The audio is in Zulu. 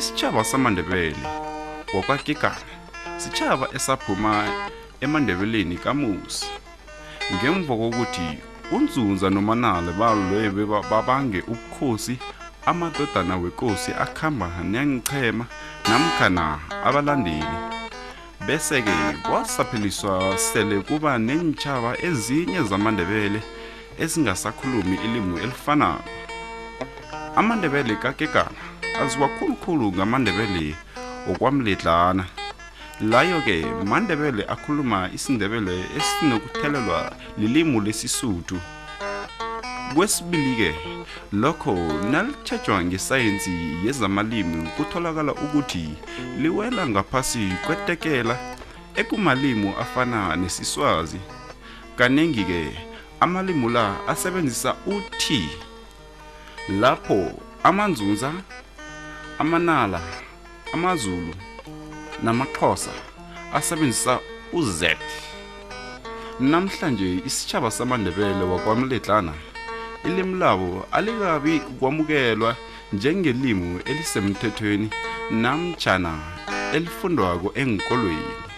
Isitshaba samaNdebele wakwaKigana sitshaba esaphuma eMandebeleni kamusi ngemva kokuthi uNzunza noManala balwe babange ubukhosi amadodana wenkosi akhamba nengichema namkhana abalandeli bese ke kwasapheliswa sele kuba nenitshaba ezinye zamaNdebele esingasakhulumi ilimi elifanayo. AmaNdebele kaKigana aziwa khulukhulu ngamaNdebele okwamledlana. Layo ke maNdebele akhuluma isiNdebele esinokuthelelwa lilimi lesisuthu. Kwesibili ke lokho nalitshejwa ngesayensi yezamalimi kutholakala ukuthi liwela ngaphasi kwetekela ekumalimi afana nesiswazi. Kanengi ke amalimi la asebenzisa uthi lapho amaNzunza, amanala, amaZulu namaXhosa asebenzisa uz. Namhlanje isitshaba samaNdebele wakwamledlana ilimi labo alikabi kwamukelwa njengelimi elisemthethweni namtjana elifundwako enkolweni.